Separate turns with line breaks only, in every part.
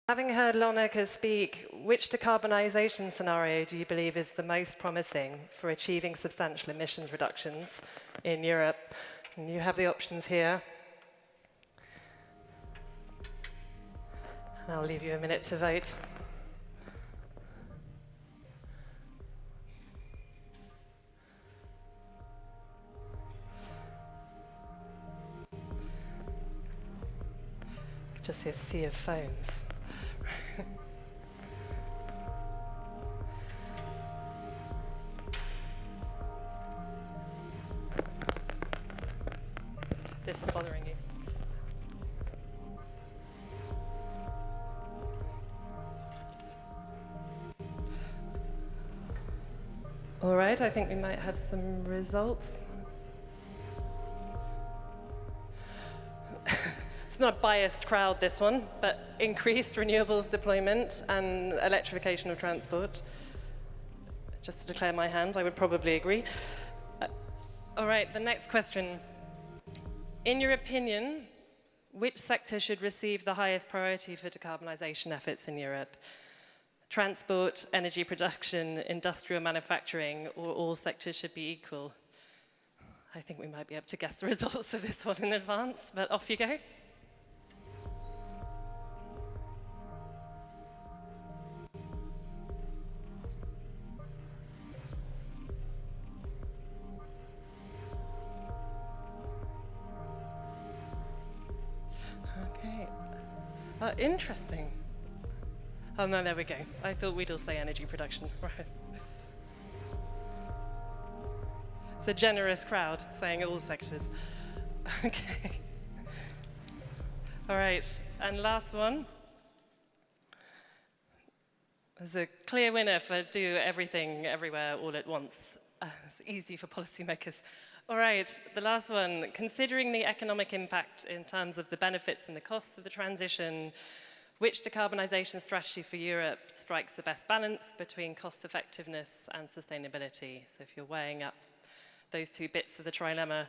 Having heard Lonneke speak, which decarbonisation scenario do you believe is the most promising for achieving substantial emissions reductions in Europe? And you have the options here. And I'll leave you a minute to vote. Just see a sea of phones. This is bothering you. All right, I think we might have some results. It's not a biased crowd, this one, but increased renewables deployment and electrification of transport. Just to declare my hand, I would probably agree. All right, the next question. In your opinion, which sector should receive the highest priority for decarbonisation efforts in Europe? Transport, energy production, industrial manufacturing, or all sectors should be equal? I think we might be able to guess the results of this one in advance, but off you go. Okay. Interesting. Oh no, there we go. I thought we'd all say energy production. Right. It's a generous crowd saying all sectors. Okay. All right, and last one. There's a clear winner for do everything, everywhere, all at once. It's easy for policymakers. All right, the last one. Considering the economic impact in terms of the benefits and the costs of the transition, which decarbonisation strategy for Europe strikes the best balance between cost effectiveness and sustainability? So if you're weighing up those two bits of the trilemma,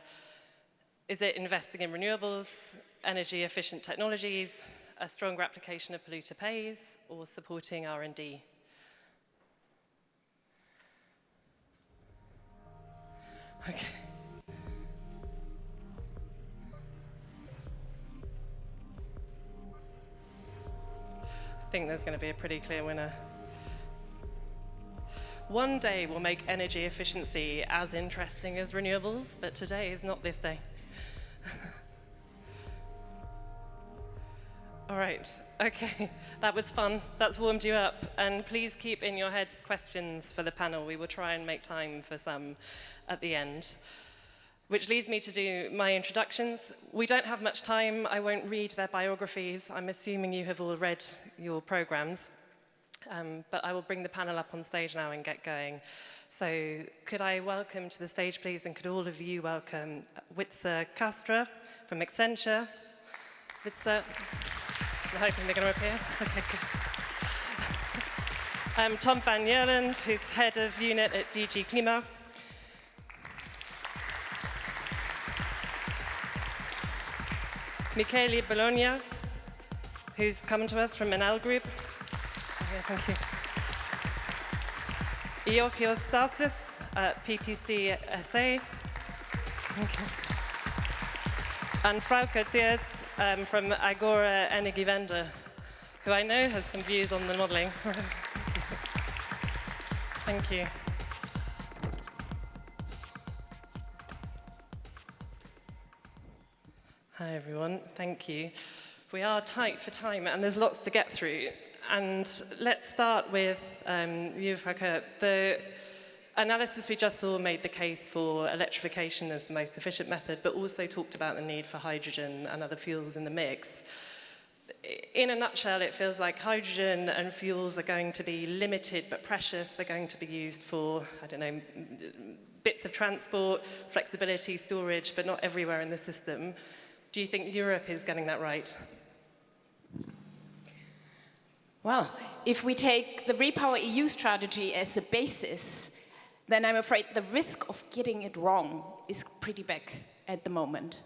is it investing in renewables, energy efficient technologies, a stronger application of polluter pays, or supporting R&D? Okay. I think there's going to be a pretty clear winner. One day we'll make energy efficiency as interesting as renewables, but today is not this day. All right, okay, that was fun. That's warmed you up. And please keep in your heads questions for the panel. We will try and make time for some at the end. Which leads me to do my introductions. We don't have much time. I won't read their biographies. I'm assuming you have all read your programs. But I will bring the panel up on stage now and get going. So could I welcome to the stage, please, and could all of you welcome Wytse Kaastra from Accenture. Wytse, I'm hoping they're going to appear. Okay, good. Tom van Ierland, who's head of unit at DG Clima. Michele Bologna, who's come to us from Enel Group. Okay, thank you. Georgios Stassis at PPC SA. Okay. And Frauke Thies from Energiewende, who I know has some views on the modelling. Thank you. Hi everyone, thank you. We are tight for time and there's lots to get through. And let's start with you, Frauke. The analysis we just saw made the case for electrification as the most efficient method, but also talked about the need for hydrogen and other fuels in the mix. In a nutshell, it feels like hydrogen and fuels are going to be limited but precious. They're going to be used for, I don't know, bits of transport, flexibility, storage, but not everywhere in the system. Do you think Europe is getting that right?
Well, if we take the Repower EU strategy as a basis, then I'm afraid the risk of getting it wrong is pretty big at the moment.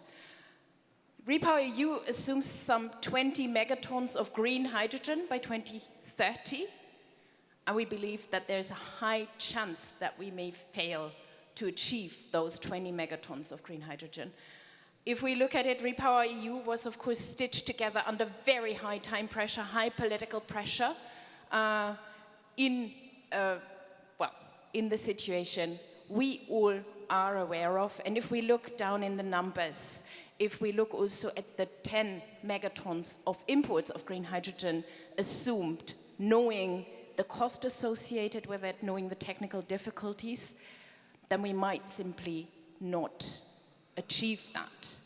REPowerEU assumes some 20 megatons of green hydrogen by 2030, and we believe that there's a high chance that we may fail to achieve those 20 megatons of green hydrogen. If we look at it, REPowerEU was of course stitched together under very high time pressure, high political pressure, in the situation we all are aware of. And if we look down in the numbers, if we look also at the 10 megatons of imports of green hydrogen assumed, knowing the cost associated with it, knowing the technical difficulties, then we might simply not achieve that.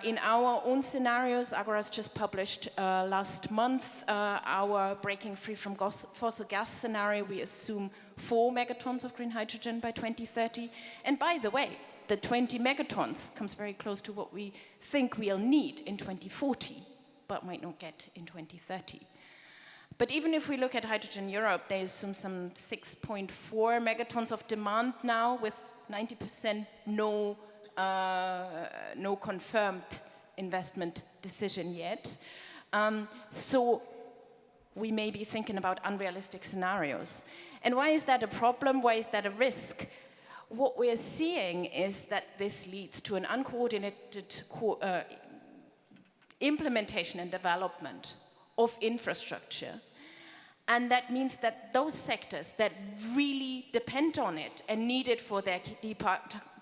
In our own scenarios, Agora's just published last month our breaking free from fossil gas scenario. We assume 4 megatons of green hydrogen by 2030. And by the way, the 20 megatons comes very close to what we think we'll need in 2040, but might not get in 2030. But even if we look at Hydrogen Europe, they assume some 6.4 megatons of demand now, with 90% no confirmed investment decision yet. So we may be thinking about unrealistic scenarios. And why is that a problem? Why is that a risk? What we're seeing is that this leads to an uncoordinated implementation and development of infrastructure. And that means that those sectors that really depend on it and need it for their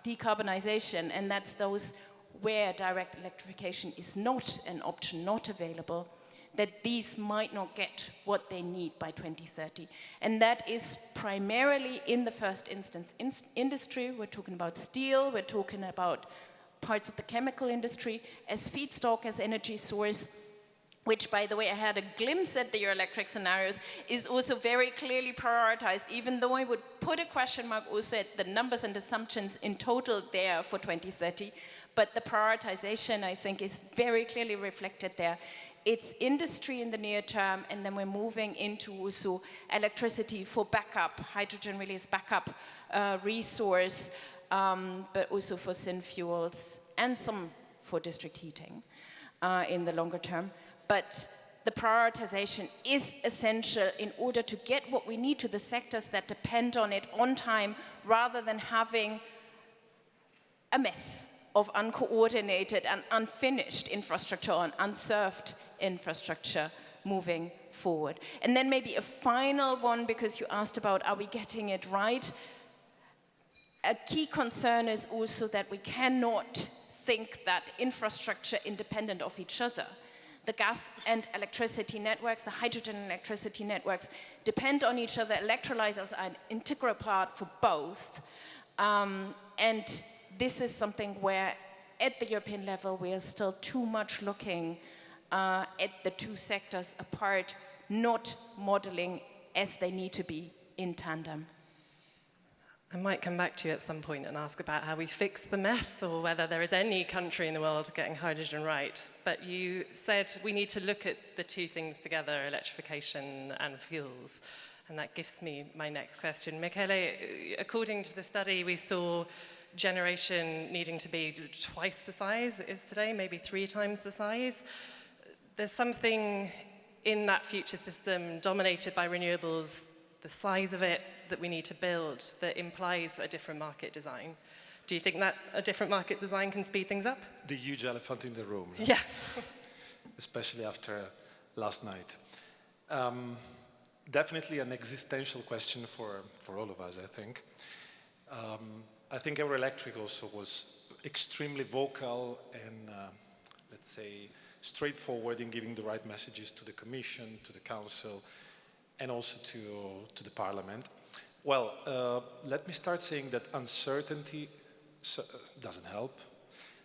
decarbonization, and that's those where direct electrification is not an option, not available, that these might not get what they need by 2030. And that is primarily, in the first instance, industry. We're talking about steel, we're talking about parts of the chemical industry as feedstock, as energy source, which, by the way, I had a glimpse at the Eurelectric scenarios, is also very clearly prioritized, even though I would put a question mark also at the numbers and assumptions in total there for 2030. But the prioritization, I think, is very clearly reflected there. It's industry in the near term, and then we're moving into also electricity for backup, hydrogen really is backup resource, but also for syn fuels and some for district heating in the longer term. But the prioritization is essential in order to get what we need to the sectors that depend on it on time, rather than having a mess of uncoordinated and unfinished infrastructure and unserved infrastructure moving forward. And then maybe a final one, because you asked about, are we getting it right? A key concern is also that we cannot think that infrastructure independent of each other. The gas and electricity networks, the hydrogen and electricity networks depend on each other. Electrolyzers are an integral part for both. And this is something where, at the European level, we are still too much looking at the two sectors apart, not modeling as they need to be in tandem.
I might come back to you at some point and ask about how we fix the mess, or whether there is any country in the world getting hydrogen right. But you said we need to look at the two things together, electrification and fuels. And that gives me my next question. Michele, according to the study, we saw generation needing to be twice the size it is today, maybe 3 times the size. There's something in that future system dominated by renewables, the size of it that we need to build, that implies a different market design. Do you think that a different market design can speed things up?
The huge elephant in the room.
Yeah.
Especially after last night. Definitely an existential question for all of us, I think. I think Eurelectric also was extremely vocal and, let's say, straightforward in giving the right messages to the Commission, to the Council, and also to the Parliament. Well, let me start saying that uncertainty doesn't help.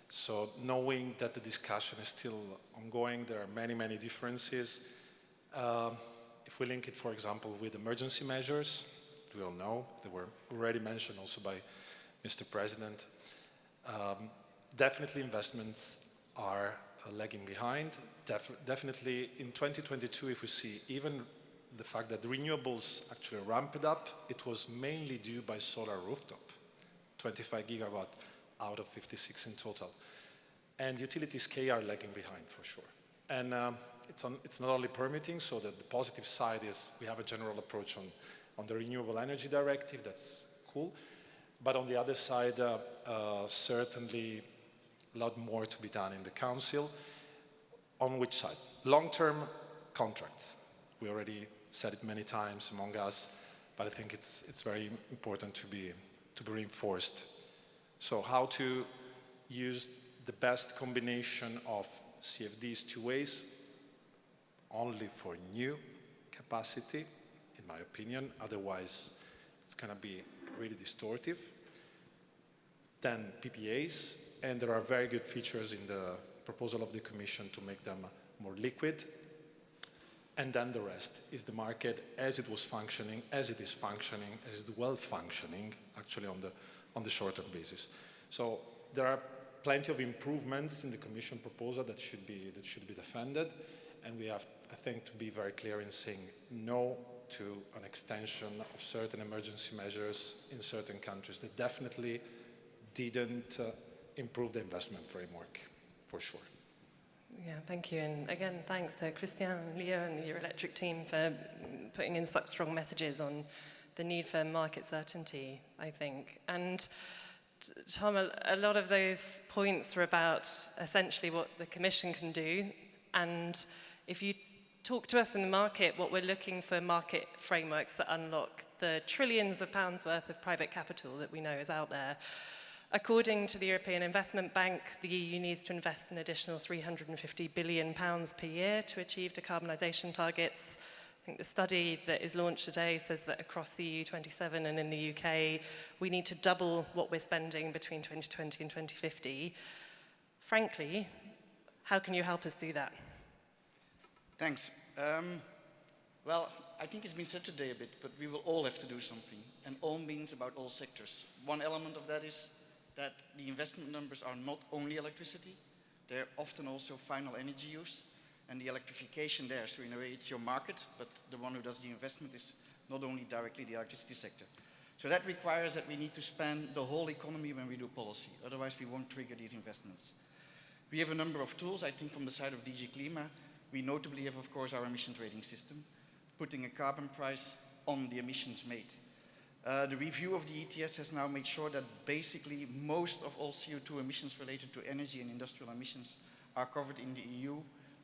So knowing that the discussion is still ongoing, there are many, many differences. If we link it, for example, with emergency measures, we all know, they were already mentioned also by Mr. President. Definitely investments are lagging behind. Definitely in 2022, if we see even the fact that the renewables actually ramped up, it was mainly due by solar rooftop, 25 gigawatt out of 56 in total. and utilities K are lagging behind for sure. And it's not only permitting, so that the positive side is we have a general approach on the Renewable Energy Directive, that's cool. But on the other side, certainly a lot more to be done in the Council. On which side? Long-term contracts. We already said it many times among us, but I think it's very important to be reinforced. So how to use the best combination of CFDs two ways, only for new capacity, in my opinion, otherwise it's going to be really distortive. Then PPAs, and there are very good features in the proposal of the Commission to make them more liquid. And then the rest is the market as it was functioning, as it is functioning, as it is well functioning, actually on the short-term basis. So there are plenty of improvements in the Commission proposal that should be defended, and we have, I think, to be very clear in saying no to an extension of certain emergency measures in certain countries that definitely didn't improve the investment framework, for sure.
Yeah, thank you. And again, thanks to Christian and Leo and the Eurelectric team for putting in such strong messages on the need for market certainty, I think. And Tom, a lot of those points were about essentially what the Commission can do. And if you talk to us in the market, what we're looking for market frameworks that unlock the trillions of pounds worth of private capital that we know is out there. According to the European Investment Bank, the EU needs to invest an additional £350 billion per year to achieve decarbonisation targets. I think the study that is launched today says that across the EU 27 and in the UK, we need to double what we're spending between 2020 and 2050. Frankly, how can you help us do that?
Thanks. Well, I think it's been said today a bit, but we will all have to do something. And all means about all sectors. One element of that is that the investment numbers are not only electricity, they're often also final energy use and the electrification there. So in a way it's your market, but the one who does the investment is not only directly the electricity sector. So that requires that we need to span the whole economy when we do policy, otherwise we won't trigger these investments. We have a number of tools, I think from the side of DG Clima. We notably have, of course, our emission trading system, putting a carbon price on the emissions made. The review of the ETS has now made sure that basically most of all CO2 emissions related to energy and industrial emissions are covered in the EU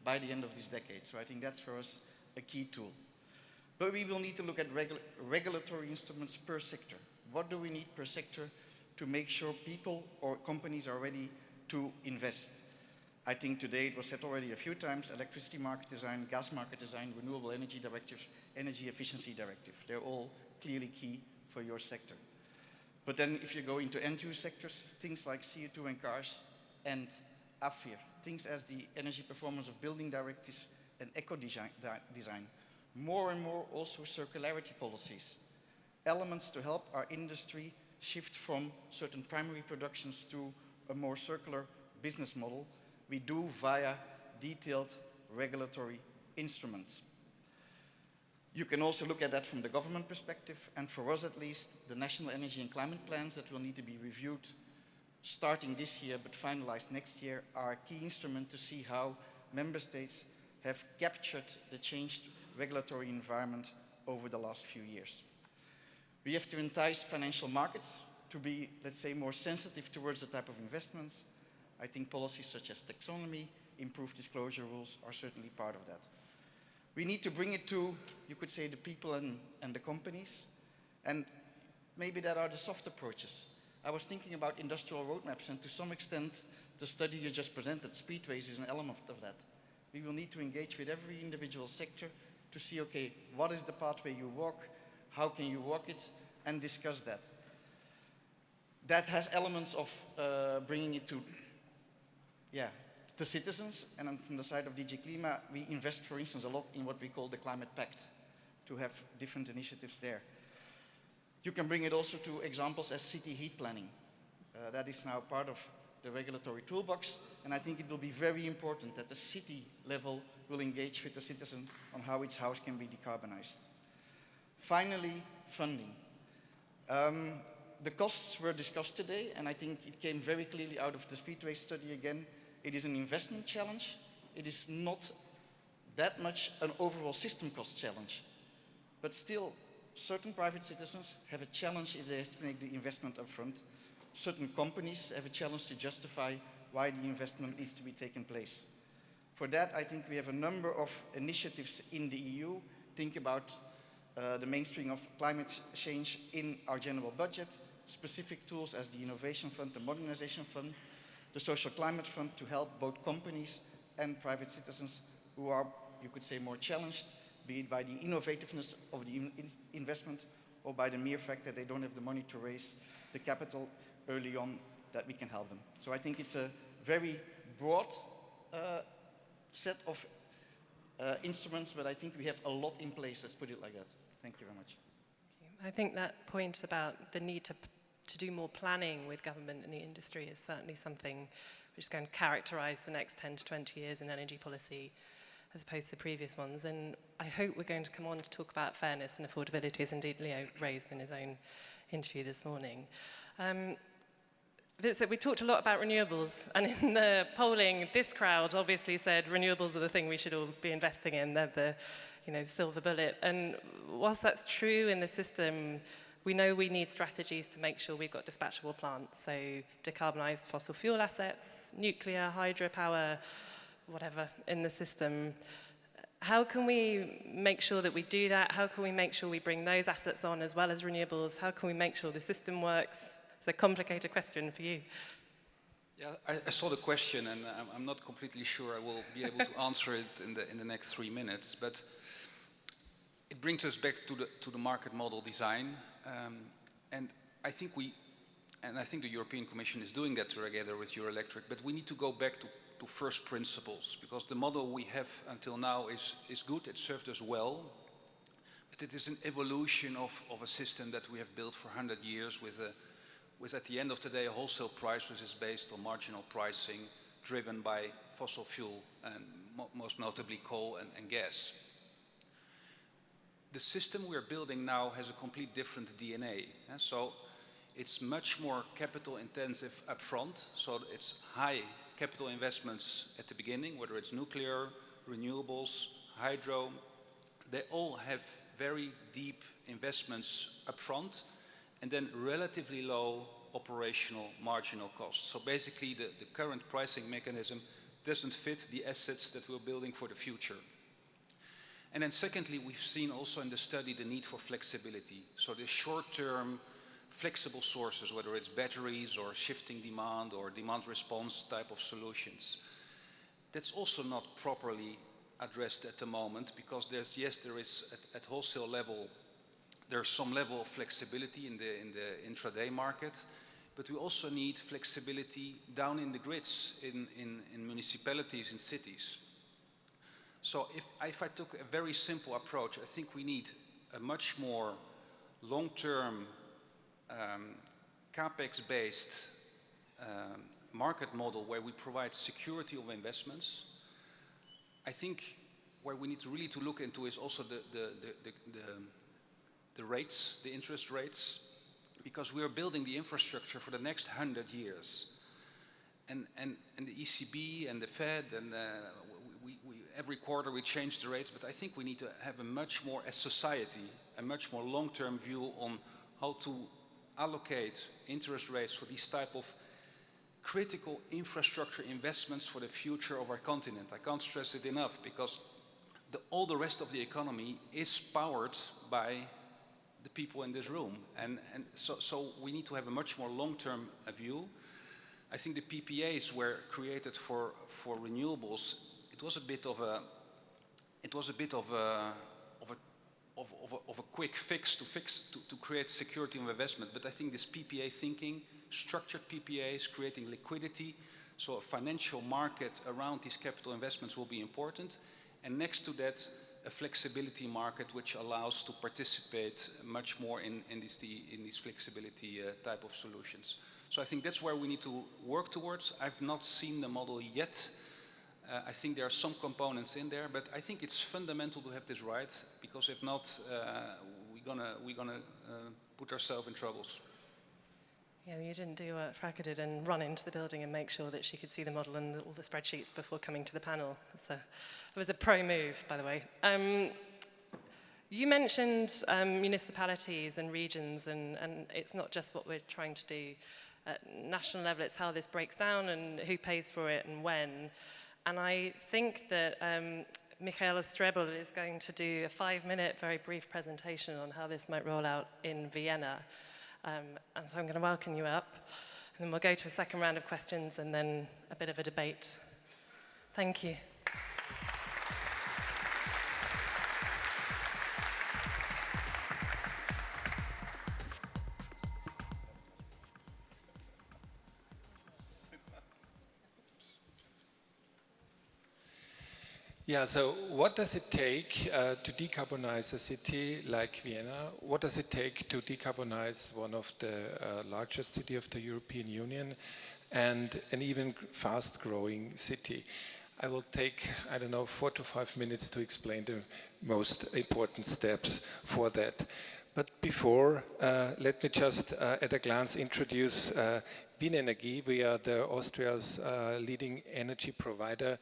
by the end of this decade. So I think that's for us a key tool. But we will need to look at regulatory instruments per sector. What do we need per sector to make sure people or companies are ready to invest? I think today it was said already a few times, electricity market design, gas market design, renewable energy directives, energy efficiency directive. They're all clearly key for your sector. But then if you go into end-use sectors, things like CO2 and cars and AFIR, things as the energy performance of building directives and eco-design, more and more also circularity policies, elements to help our industry shift from certain primary productions to a more circular business model, we do via detailed regulatory instruments. You can also look at that from the government perspective, and for us at least, the national energy and climate plans that will need to be reviewed starting this year but finalized next year are a key instrument to see how member states have captured the changed regulatory environment over the last few years. We have to entice financial markets to be, let's say, more sensitive towards the type of investments. I think policies such as taxonomy, improved disclosure rules are certainly part of that. We need to bring it to, you could say, the people and the companies, and maybe that are the soft approaches. I was thinking about industrial roadmaps, and to some extent, the study you just presented, Speedways, is an element of that. We will need to engage with every individual sector to see, okay, what is the pathway you walk, how can you walk it, and discuss that. That has elements of bringing it to the citizens, and then from the side of DG Clima, we invest, for instance, a lot in what we call the Climate Pact, to have different initiatives there. You can bring it also to examples as city heat planning. That is now part of the regulatory toolbox, and I think it will be very important that the city level will engage with the citizen on how its house can be decarbonized. Finally, funding. The costs were discussed today, and I think it came very clearly out of the Speedway study again. It is an investment challenge. It is not that much an overall system cost challenge. But still, certain private citizens have a challenge if they have to make the investment upfront. Certain companies have a challenge to justify why the investment needs to be taken place. For that, I think we have a number of initiatives in the EU. Think about the mainstreaming of climate change in our general budget, specific tools as the Innovation Fund, the Modernization Fund, the Social Climate Fund to help both companies and private citizens who are, you could say, more challenged, be it by the innovativeness of the investment or by the mere fact that they don't have the money to raise the capital early on, that we can help them. So I think it's a very broad set of instruments, but I think we have a lot in place, let's put it like that. Thank you very much.
I think that point about the need to do more planning with government and the industry is certainly something which is going to characterize the next 10 to 20 years in energy policy as opposed to previous ones. And I hope we're going to come on to talk about fairness and affordability, as indeed Leo raised in his own interview this morning. Wytse, we talked a lot about renewables, and in the polling, this crowd obviously said renewables are the thing we should all be investing in. They're the silver bullet. And whilst that's true in the system, we know we need strategies to make sure we've got dispatchable plants. So decarbonized fossil fuel assets, nuclear, hydropower, whatever in the system. How can we make sure that we do that? How can we make sure we bring those assets on as well as renewables? How can we make sure the system works? It's a complicated question for you.
Yeah, I saw the question, and I'm not completely sure I will be able to answer it in the next 3 minutes. But it brings us back to the market model design, and I think the European Commission is doing that together with Eurelectric. But we need to go back to first principles, because the model we have until now is good. It served us well, but it is an evolution of a system that we have built for 100 years with at the end of the day a wholesale price which is based on marginal pricing driven by fossil fuel and most notably coal and gas. The system we're building now has a complete different DNA. So it's much more capital intensive upfront, so it's high capital investments at the beginning, whether it's nuclear, renewables, hydro. They all have very deep investments upfront, and then relatively low operational marginal costs. So basically the current pricing mechanism doesn't fit the assets that we're building for the future. And then secondly, we've seen also in the study the need for flexibility. So the short-term flexible sources, whether it's batteries or shifting demand or demand response type of solutions, that's also not properly addressed at the moment, because there is at wholesale level, there's some level of flexibility in the intraday market, but we also need flexibility down in the grids, in municipalities, in cities. So if I took a very simple approach, I think we need a much more long-term capex-based market model where we provide security of investments. I think where we need to really look into is also the rates, the interest rates, because we are building the infrastructure for the next 100 years. And the ECB and the Fed, and every quarter we change the rates, but I think we need to have a much more, as society, a much more long-term view on how to allocate interest rates for these type of critical infrastructure investments for the future of our continent. I can't stress it enough, because all the rest of the economy is powered by the people in this room. And so we need to have a much more long-term view. I think the PPAs were created for renewables. It was a bit of a quick fix to create security of investment. But I think this PPA thinking, structured PPAs, creating liquidity, so a financial market around these capital investments will be important. And next to that, a flexibility market which allows to participate much more in these flexibility type of solutions. So I think that's where we need to work towards. I've not seen the model yet. I think there are some components in there, but I think it's fundamental to have this right, because if not, we're gonna put ourselves in troubles.
Yeah, you didn't do what Frauke did and run into the building and make sure that she could see the model and all the spreadsheets before coming to the panel. So it was a pro move, by the way. You mentioned municipalities and regions, and it's not just what we're trying to do at national level, it's how this breaks down and who pays for it and when. And I think that Michele Strebl is going to do a 5-minute, very brief presentation on how this might roll out in Vienna. And so I'm going to welcome you up, and then we'll go to a second round of questions and then a bit of a debate. Thank you.
Yeah, so what does it take to decarbonize a city like Vienna? What does it take to decarbonize one of the largest cities of the European Union and an even fast-growing city? I will take, I don't know, 4 to 5 minutes to explain the most important steps for that. But before, let me just at a glance introduce Wien Energie. We are Austria's leading energy provider.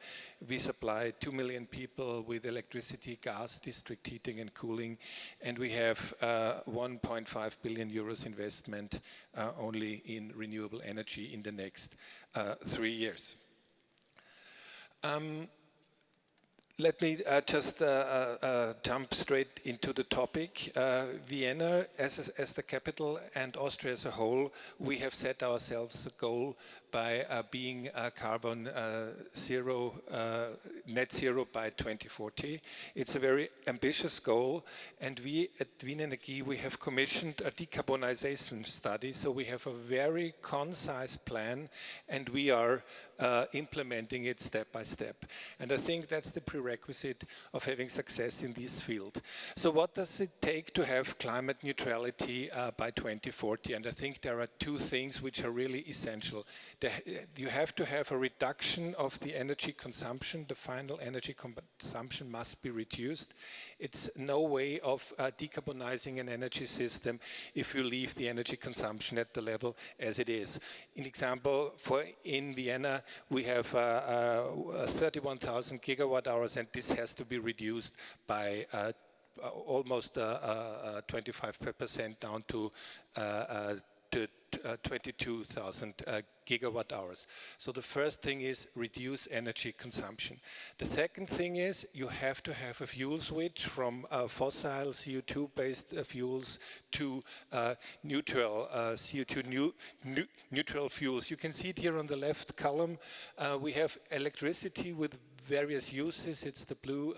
We supply 2 million people with electricity, gas, district heating and cooling, and we have 1.5 billion euros investment only in renewable energy in the next 3 years. Let me just jump straight into the topic. Vienna, as the capital, and Austria as a whole, we have set ourselves a goal by being carbon zero, net zero by 2040. It's a very ambitious goal, and we at Wien Energie, we have commissioned a decarbonization study, so we have a very concise plan, and we are implementing it step by step. And I think that's the prerequisite of having success in this field. So what does it take to have climate neutrality by 2040? And I think there are 2 things which are really essential. You have to have a reduction of the energy consumption. The final energy consumption must be reduced. It's no way of decarbonizing an energy system if you leave the energy consumption at the level as it is. An example, in Vienna, we have 31,000 gigawatt hours, and this has to be reduced by almost 25% down to 22,000 gigawatt hours. So the first thing is reduce energy consumption. The second thing is you have to have a fuel switch from fossil CO2-based fuels to neutral CO2 neutral fuels. You can see it here on the left column. We have electricity with various uses. It's the blue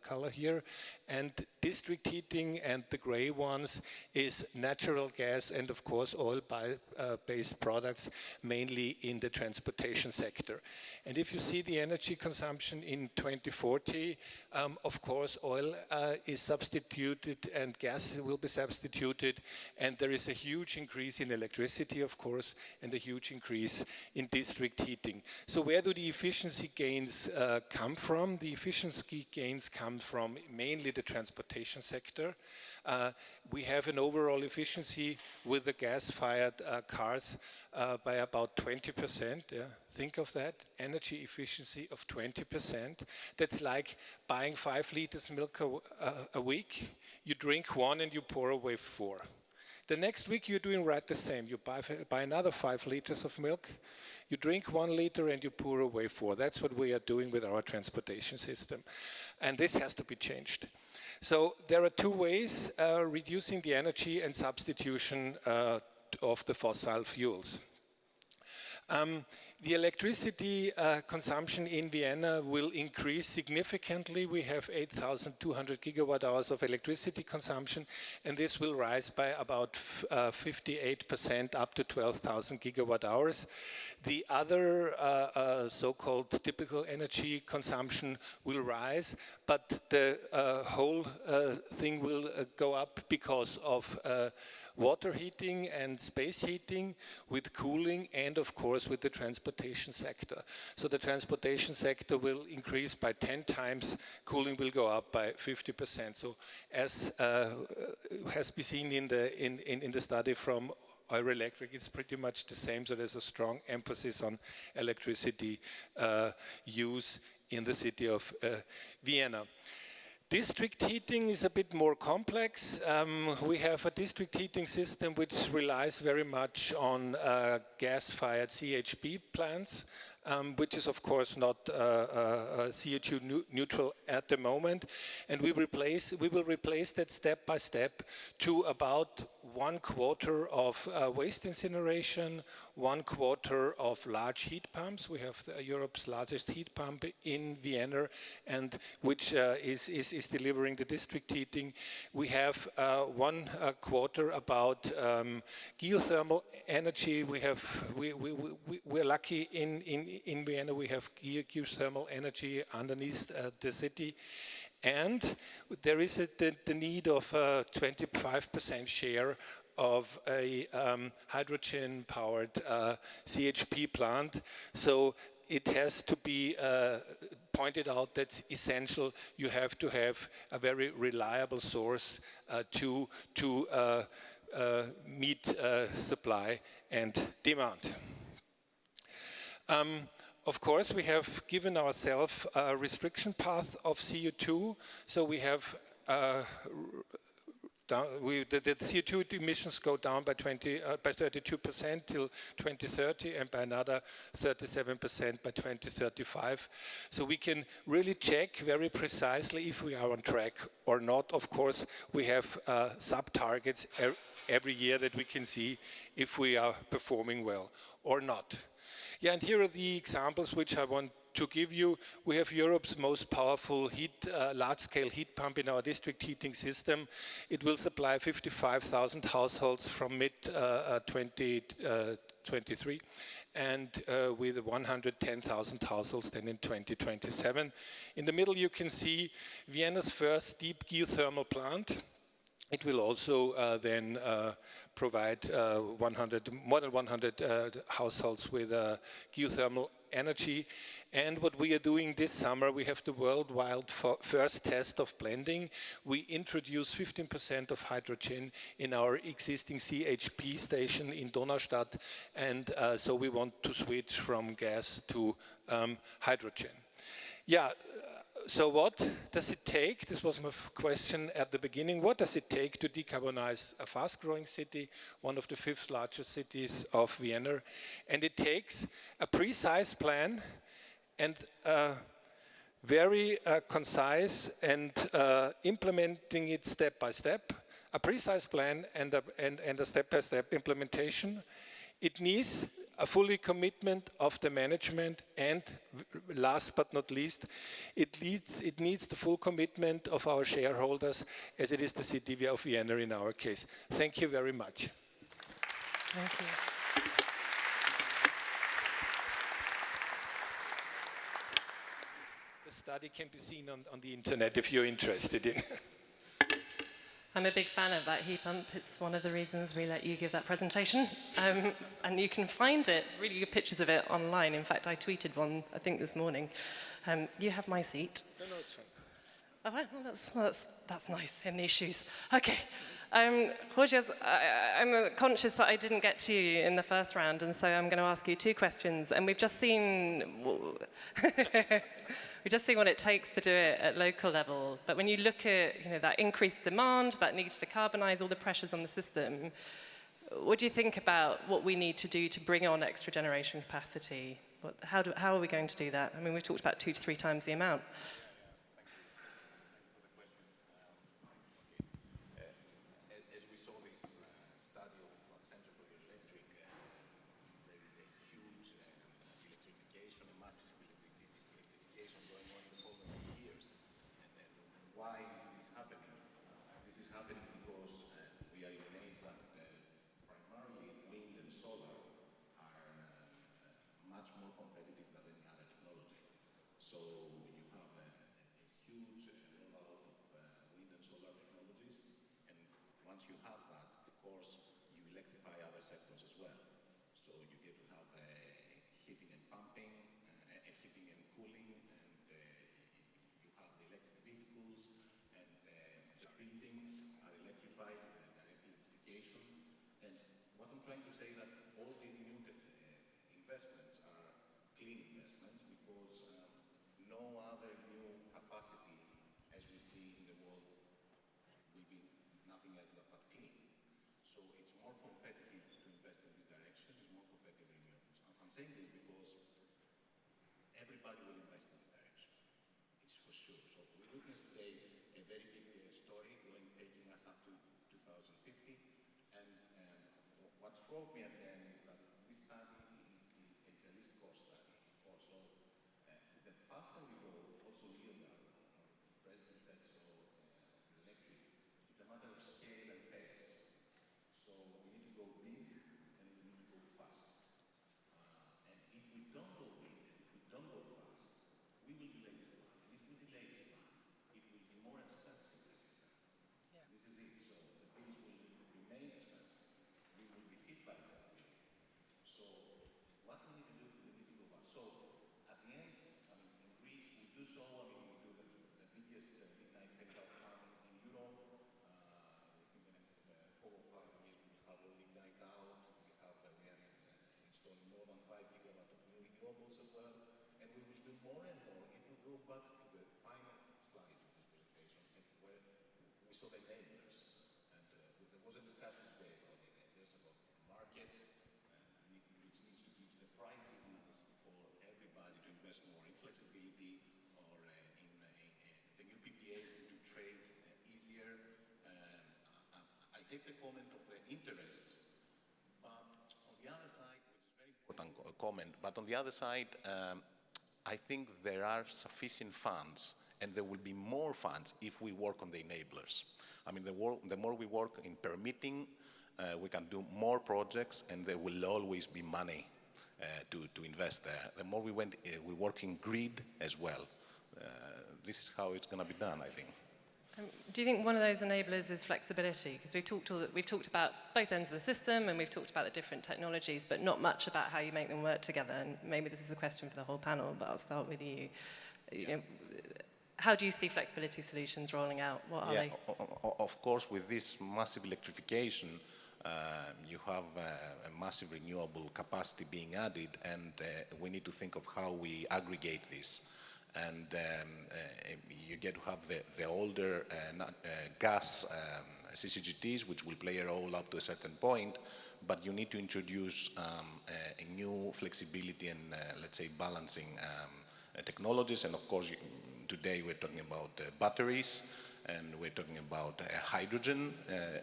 color here, and district heating, and the gray ones is natural gas and of course oil-based products, mainly in the transportation sector. And if you see the energy consumption in 2040, of course oil is substituted and gas will be substituted, and there is a huge increase in electricity, of course, and a huge increase in district heating. So where do the efficiency gains come from? The efficiency gains come from mainly the transportation sector. We have an overall efficiency with the gas-fired cars by about 20%. Yeah. Think of that, energy efficiency of 20%. That's like buying 5 liters milk a week. You drink 1 and you pour away 4. The next week you're doing right the same. You buy another 5 liters of milk. You drink 1 liter and you pour away 4. That's what we are doing with our transportation system. And this has to be changed. So there are 2 ways reducing the energy and substitution of the fossil fuels. The electricity consumption in Vienna will increase significantly. We have 8,200 gigawatt hours of electricity consumption, and this will rise by about 58% up to 12,000 gigawatt hours. The other so-called typical energy consumption will rise, but the whole thing will go up because of water heating and space heating, with cooling, and of course with the transportation sector. So the transportation sector will increase by 10 times, cooling will go up by 50%. So as has been seen in the study from or electric, it's pretty much the same. So there's a strong emphasis on electricity use in the city of Vienna. District heating is a bit more complex. We have a district heating system which relies very much on gas-fired CHP plants, which is of course not CO2 neutral at the moment. And we will replace that step by step to about 1/4 of waste incineration, 1/4 of large heat pumps. We have Europe's largest heat pump in Vienna, and which is delivering the district heating. We have 1/4 about geothermal energy. We're lucky in Vienna. We have geothermal energy underneath the city. And there is the need of a 25% share of a hydrogen-powered CHP plant. So it has to be pointed out that's essential. You have to have a very reliable source to meet supply and demand. Of course, we have given ourselves a restriction path of CO2. So we have the CO2 emissions go down by 32% till 2030, and by another 37% by 2035. So we can really check very precisely if we are on track or not. Of course, we have sub-targets every year that we can see if we are performing well or not. Yeah, and here are the examples which I want to give you. We have Europe's most powerful large-scale heat pump in our district heating system. It will supply 55,000 households from mid-2023, and with 110,000 households then in 2027. In the middle, you can see Vienna's first deep geothermal plant. It will also then provide more than 100 households with geothermal energy. And what we are doing this summer, we have the worldwide first test of blending. We introduce 15% of hydrogen in our existing CHP station in Donaustadt, and so we want to switch from gas to hydrogen. Yeah. So what does it take? This was my question at the beginning. What does it take to decarbonize a fast-growing city, one of the 5th largest cities of Vienna? And it takes a precise plan and very concise and implementing it step by step. A precise plan and a step-by-step implementation. It needs a fully commitment of the management, and last but not least, it needs the full commitment of our shareholders, as it is the city of Vienna in our case. Thank you very much.
Thank you.
The study can be seen on the internet if you're interested in.
I'm a big fan of that heat pump. It's one of the reasons we let you give that presentation. And you can find it, really good pictures of it online. In fact, I tweeted one, I think, this morning. You have my seat.
No, it's fine.
Oh, well, that's nice in these shoes. Okay. Georgios, I'm conscious that I didn't get to you in the first round, and so I'm going to ask you 2 questions. And we've just seen what it takes to do it at local level. But when you look at that increased demand, that need to decarbonize, all the pressures on the system, what do you think about what we need to do to bring on extra generation capacity? How are we going to do that? I mean, we've talked about 2 to 3 times the amount.
What I'm trying to say that all these new investments are clean investments because no other new capacity, as we see in the world, will be nothing else but clean. So it's more competitive to invest in this direction, it's more competitive in renewables. I'm saying this because everybody will invest in this direction, it's for sure. So we witness today a very big story taking us up to 2050, and what struck me again is that this study is a least cost study. Also, the faster we go, also Ierland, our president said so, electric, it's a matter of scale and pace. So we need to go big and we need to go fast. And if we don't go big and if we don't go fast, we will delay this plan. And if we delay this plan, it will be more expensive in the system. Yeah. This is it. So the bills will remain expensive. We will be hit by that. So what we need to do, we need to go back. So at the end, I mean, in Greece, we do so, I mean, we do the biggest midnight phase-out plan in Europe. Within the next 4 or 5 years, we will have all lignite out. We are installing more than 5 gigawatts of new renewables as well. And we will do more and more. If we go back to the final slide of this presentation, where we saw the enablers. And there was a discussion today about the enablers, about the market, which needs to give the price signals for everybody to invest more in flexibility or in the new PPAs to trade easier. I take the comment of the interest, but on the other side, which is very important comment, but on the other side, I think there are sufficient funds and there will be more funds if we work on the enablers. I mean, the more we work in permitting, we can do more projects and there will always be money to invest there. The more we work in grid as well. This is how it's going to be done, I think.
Do you think one of those enablers is flexibility? Because we've talked about both ends of the system and we've talked about the different technologies, but not much about how you make them work together. And maybe this is a question for the whole panel, but I'll start with you. You know, how do you see flexibility solutions rolling out? What are they?
Of course, with this massive electrification, you have a massive renewable capacity being added, and we need to think of how we aggregate this. And you get to have the older gas CCGTs, which will play a role up to a certain point, but you need to introduce a new flexibility and, let's say, balancing technologies. And of course, today we're talking about batteries, and we're talking about hydrogen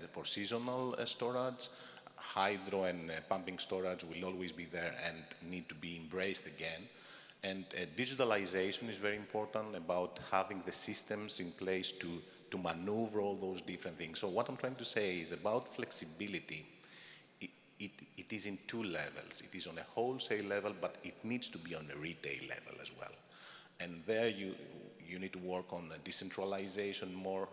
for seasonal storage. Hydro and pumping storage will always be there and need to be embraced again. And digitalization is very important, about having the systems in place to maneuver all those different things. So what I'm trying to say is about flexibility. It is in 2 levels. It is on a wholesale level, but it needs to be on a retail level as well. And there you need to work on decentralization more.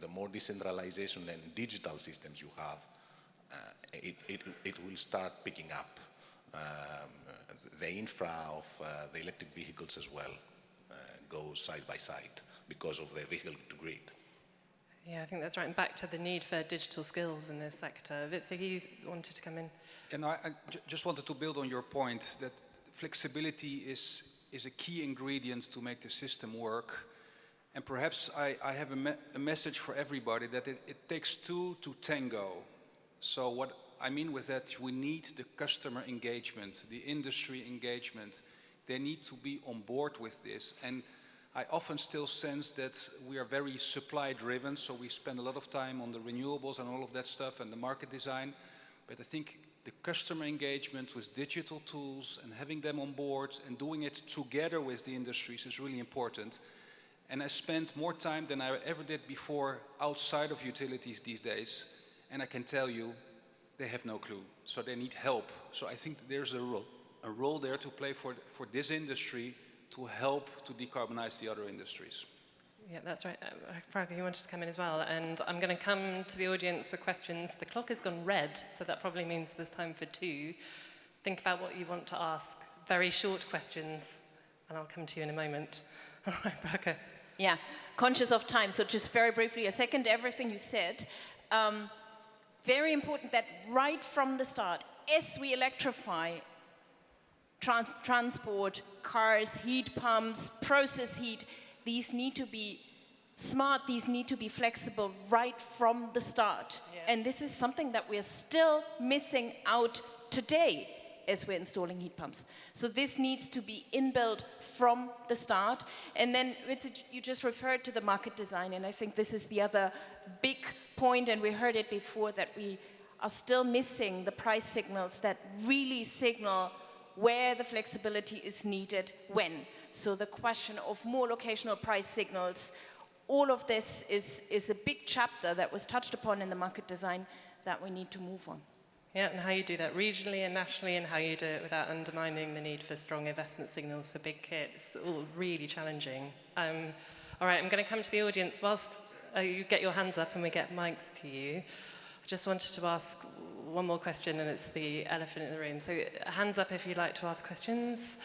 The more decentralization and digital systems you have, it will start picking up. The infra of the electric vehicles as well goes side by side because of the vehicle to grid.
Yeah, I think that's right. And back to the need for digital skills in this sector. Wytse, you wanted to come in.
And I just wanted to build on your point that flexibility is a key ingredient to make the system work. And perhaps I have a message for everybody that it takes 2 to tango. So what I mean with that, we need the customer engagement, the industry engagement. They need to be on board with this. And I often still sense that we are very supply driven, so we spend a lot of time on the renewables and all of that stuff and the market design. But I think the customer engagement with digital tools and having them on board and doing it together with the industries is really important. And I spend more time than I ever did before outside of utilities these days. And I can tell you, they have no clue, so they need help. So I think there's a role there to play for this industry to help to decarbonize the other industries.
Yeah, that's right. Frauke, you wanted to come in as well, and I'm going to come to the audience for questions. The clock has gone red, so that probably means there's time for 2. Think about what you want to ask. Very short questions, and I'll come to you in a moment. All right, Frauke.
Yeah, conscious of time, so just very briefly, I second everything you said. very important that right from the start, as we electrify transport, cars, heat pumps, process heat, these need to be smart, these need to be flexible right from the start. Yeah. And this is something that we are still missing out today as we're installing heat pumps. So this needs to be inbuilt from the start. And then, Wytse, you just referred to the market design, and I think this is the other big point, and we heard it before, that we are still missing the price signals that really signal where the flexibility is needed, when. So the question of more locational price signals, all of this is a big chapter that was touched upon in the market design that we need to move on.
Yeah, and how you do that regionally and nationally, and how you do it without undermining the need for strong investment signals for big kits, all really challenging. All right, I'm going to come to the audience. Whilst you get your hands up and we get mics to you, I just wanted to ask one more question, and it's the elephant in the room. So hands up if you'd like to ask questions.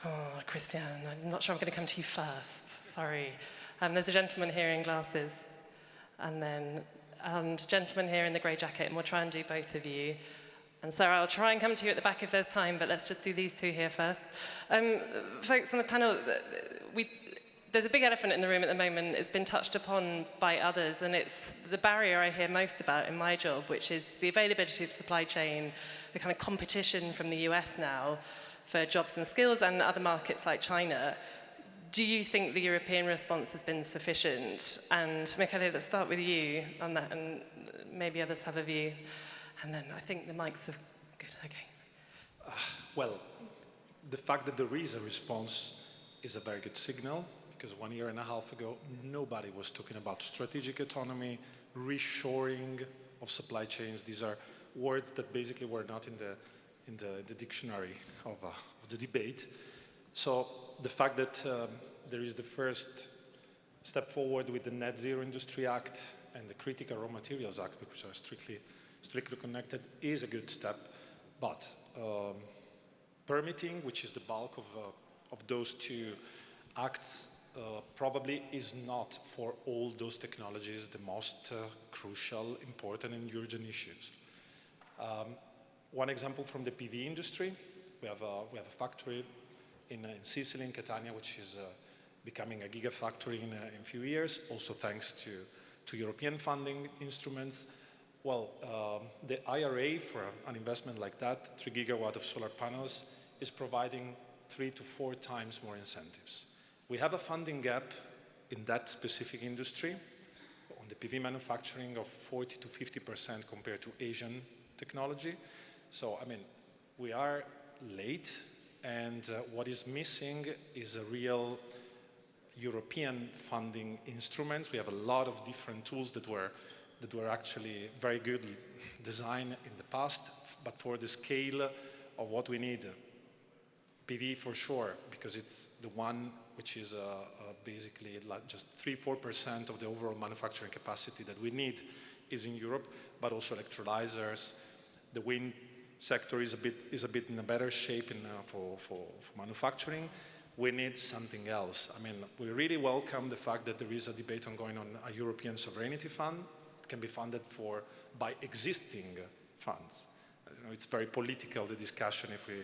Oh, Christian, I'm not sure I'm going to come to you first. Sorry. There's a gentleman here in glasses, and then a gentleman here in the grey jacket, and we'll try and do both of you. And Sarah, I'll try and come to you at the back if there's time, but let's just do these two here first. Folks on the panel, there's a big elephant in the room at the moment. It's been touched upon by others, and it's the barrier I hear most about in my job, which is the availability of supply chain, the kind of competition from the US now for jobs and skills, and other markets like China. Do you think the European response has been sufficient? And Michele, let's start with you on that, and maybe others have a view. And then I think the mics are good. Okay.
Well, the fact that there is a response is a very good signal, because 1.5 years ago, nobody was talking about strategic autonomy, reshoring of supply chains. These are words that basically were not in the dictionary of the debate. So the fact that there is the first step forward with the Net Zero Industry Act and the Critical Raw Materials Act, which are strictly connected, is a good step. But permitting, which is the bulk of those two acts, probably is not for all those technologies the most crucial, important, and urgent issues. One example from the PV industry: we have a factory in Sicily, in Catania, which is becoming a gigafactory in a few years, also thanks to European funding instruments. Well, the IRA for an investment like that, 3 gigawatt of solar panels, is providing 3 to 4 times more incentives. We have a funding gap in that specific industry on the PV manufacturing of 40 to 50% compared to Asian technology. So, I mean, we are late, and what is missing is a real European funding instruments. We have a lot of different tools that were actually very good design in the past, but for the scale of what we need, PV for sure, because it's the one which is basically like just 3-4% of the overall manufacturing capacity that we need is in Europe, but also electrolyzers. The wind sector is a bit in a better shape for manufacturing. We need something else. I mean, we really welcome the fact that there is a debate ongoing on a European sovereignty fund. It can be funded by existing funds. You know, it's very political, the discussion, if we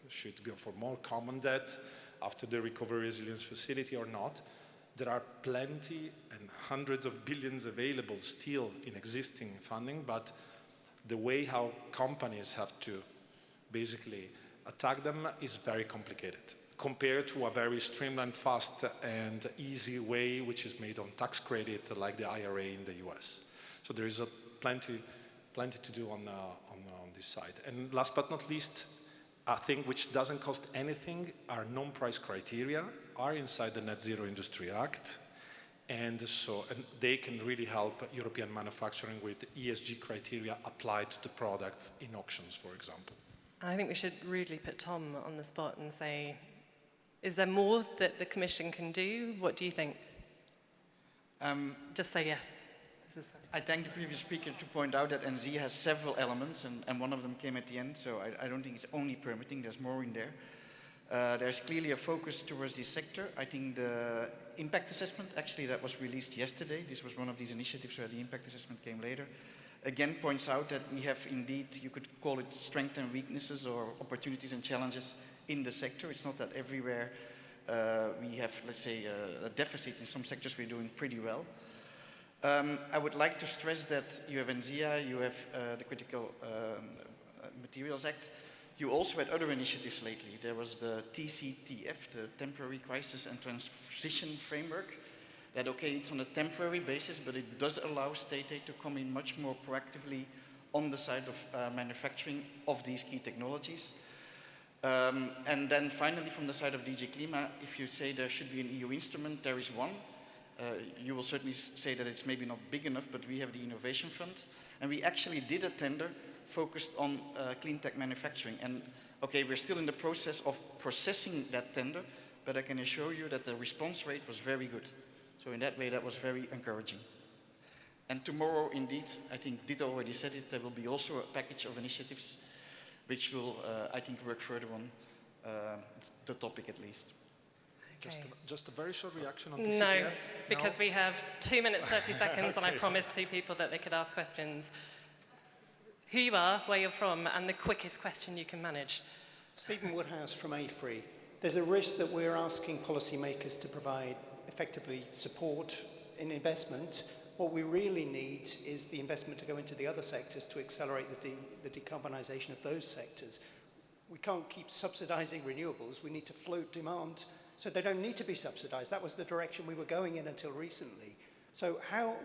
should go for more common debt after the Recovery Resilience Facility or not. There are plenty and hundreds of billions available still in existing funding, but the way how companies have to basically attack them is very complicated compared to a very streamlined, fast and easy way which is made on tax credit like the IRA in the US. So there is plenty to do on this side. And last but not least, a thing which doesn't cost anything, our non-price criteria are inside the Net Zero Industry Act. And they can really help European manufacturing with ESG criteria applied to the products in auctions, for example.
I think we should really put Tom on the spot and say, is there more that the Commission can do? What do you think? Just say yes.
I thank the previous speaker to point out that NZ has several elements, and one of them came at the end, so I don't think it's only permitting, there's more in there. There's clearly a focus towards this sector. I think the impact assessment, actually that was released yesterday. This was one of these initiatives where the impact assessment came later. again points out that we have indeed, you could call it strengths and weaknesses or opportunities and challenges in the sector. It's not that everywhere we have, let's say, a deficit. In some sectors we're doing pretty well. I would like to stress that you have NZIA, you have the Critical Materials Act. You also had other initiatives lately. There was the TCTF, the Temporary Crisis and Transition Framework, that, okay, it's on a temporary basis, but it does allow state aid to come in much more proactively on the side of manufacturing of these key technologies. And then finally, from the side of DG Clima, if you say there should be an EU instrument, there is one. You will certainly say that it's maybe not big enough, but we have the Innovation Fund. And we actually did a tender focused on clean tech manufacturing. And okay, we're still in the process of processing that tender, but I can assure you that the response rate was very good. So in that way, that was very encouraging. And tomorrow, indeed, I think Dieter already said it, there will be also a package of initiatives which will, I think, work further on the topic at least.
Okay.
Just a very short reaction on TCTF.
No, because we have 2 minutes, 30 seconds, and I promised 2 people that they could ask questions. Who you are, where you're from, and the quickest question you can manage.
Stephen Woodhouse from AFRI. There's a risk that we're asking policymakers to provide effectively support in investment. What we really need is the investment to go into the other sectors to accelerate the decarbonisation of those sectors. We can't keep subsidising renewables. We need to float demand so they don't need to be subsidised. That was the direction we were going in until recently. So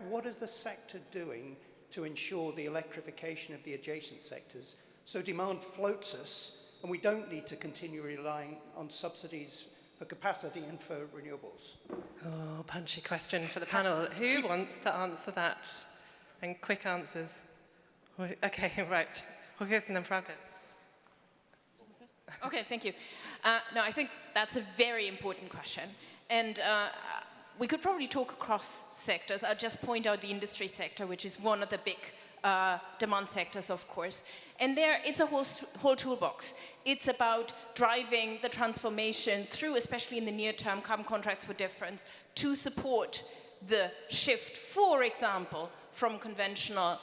what is the sector doing to ensure the electrification of the adjacent sectors so demand floats us and we don't need to continue relying on subsidies for capacity and for renewables?
Oh, punchy question for the panel. Who wants to answer that? And quick answers. Okay, right. Georgios and then Frauke.
Okay, thank you. No, I think that's a very important question. And we could probably talk across sectors. I'll just point out the industry sector, which is one of the big demand sectors, of course. And there, it's a whole toolbox. It's about driving the transformation through, especially in the near term, carbon contracts for difference, to support the shift, for example, from conventional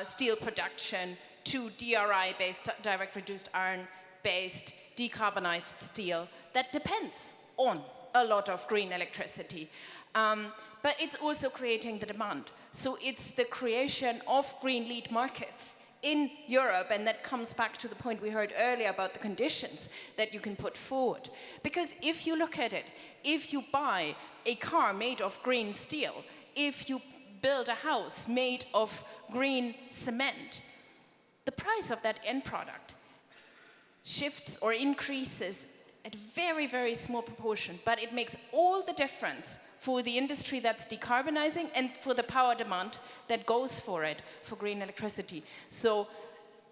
steel production to DRI-based, direct reduced iron-based, decarbonized steel that depends on a lot of green electricity. But it's also creating the demand. So it's the creation of green lead markets in Europe, and that comes back to the point we heard earlier about the conditions that you can put forward. Because if you look at it, if you buy a car made of green steel, if you build a house made of green cement, the price of that end product shifts or increases at a very, very small proportion, but it makes all the difference for the industry that's decarbonizing and for the power demand that goes for it, for green electricity. So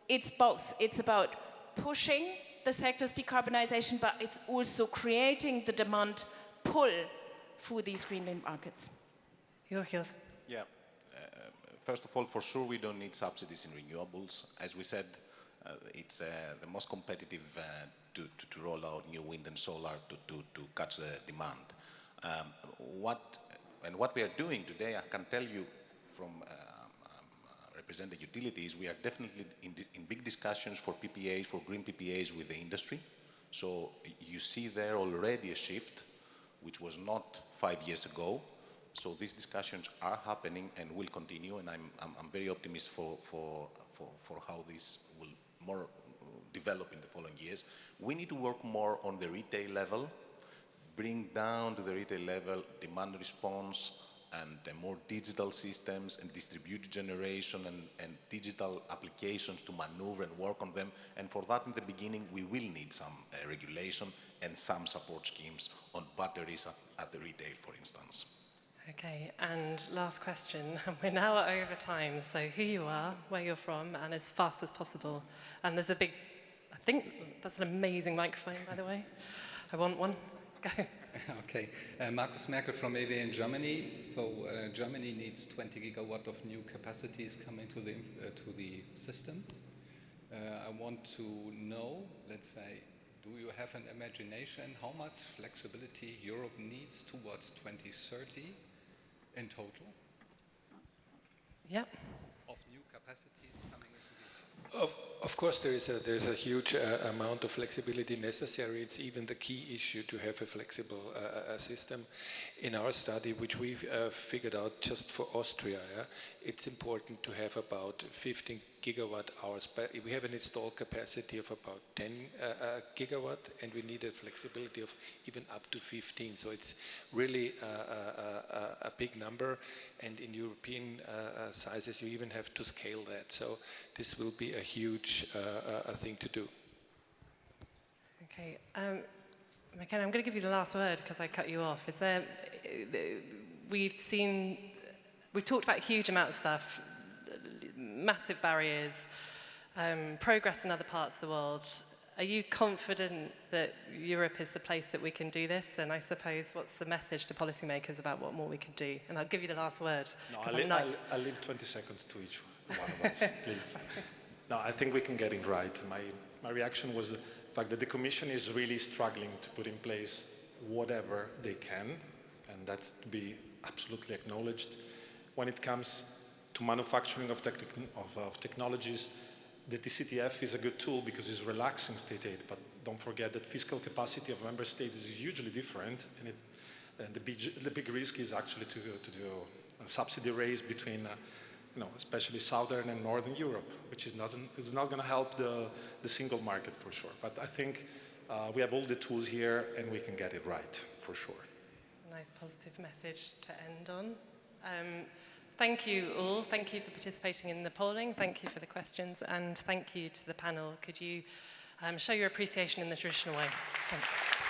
it's both. It's about pushing the sector's decarbonization, but it's also creating the demand pull for these green markets.
Georgios.
Yeah. First of all, for sure, we don't need subsidies in renewables. As we said, it's the most competitive to roll out new wind and solar to catch the demand. What we are doing today, I can tell you from representing utilities, we are definitely in big discussions for PPAs, for green PPAs with the industry. So you see there already a shift, which was not 5 years ago. So these discussions are happening and will continue, and I'm very optimistic for how this will more develop in the following years. We need to work more on the retail level, bring down to the retail level demand response and more digital systems and distributed generation and digital applications to maneuver and work on them. And for that, in the beginning, we will need some regulation and some support schemes on batteries at the retail, for instance.
Okay, and last question. We're now at overtime, so who you are, where you're from, and as fast as possible. And there's a big, I think that's an amazing microphone, by the way. I want one. Go.
Okay, Markus Merkel from EW in Germany. So Germany needs 20 gigawatt of new capacities coming to the system. I want to know, let's say, do you have an imagination how much flexibility Europe needs towards 2030 in total?
Yep.
Of new capacities coming into the
Of course, there's a huge amount of flexibility necessary. It's even the key issue to have a flexible system. In our study, which we've figured out just for Austria, it's important to have about 15 gigawatt hours. But we have an installed capacity of about 10 gigawatt, and we need a flexibility of even up to 15. So it's really a big number, and in European sizes, you even have to scale that. So this will be a huge thing to do.
Okay, Michele, I'm going to give you the last word because I cut you off. Is there? We've talked about a huge amount of stuff, massive barriers, progress in other parts of the world. Are you confident that Europe is the place that we can do this? And I suppose, what's the message to policymakers about what more we can do? And I'll give you the last word.
No, I'll leave 20 seconds to each one of us, please. No, I think we can get it right. My reaction was the fact that the Commission is really struggling to put in place whatever they can, and that's to be absolutely acknowledged. When it comes to manufacturing of technologies, the TCTF is a good tool because it's relaxing state aid, but don't forget that fiscal capacity of member states is hugely different, and the big risk is actually to do a subsidy race between especially Southern and Northern Europe, which is not going to help the single market for sure. But I think we have all the tools here and we can get it right for sure.
It's a nice positive message to end on. Thank you all. Thank you for participating in the polling. Thank you for the questions, and thank you to the panel. Could you show your appreciation in the traditional way? Thanks.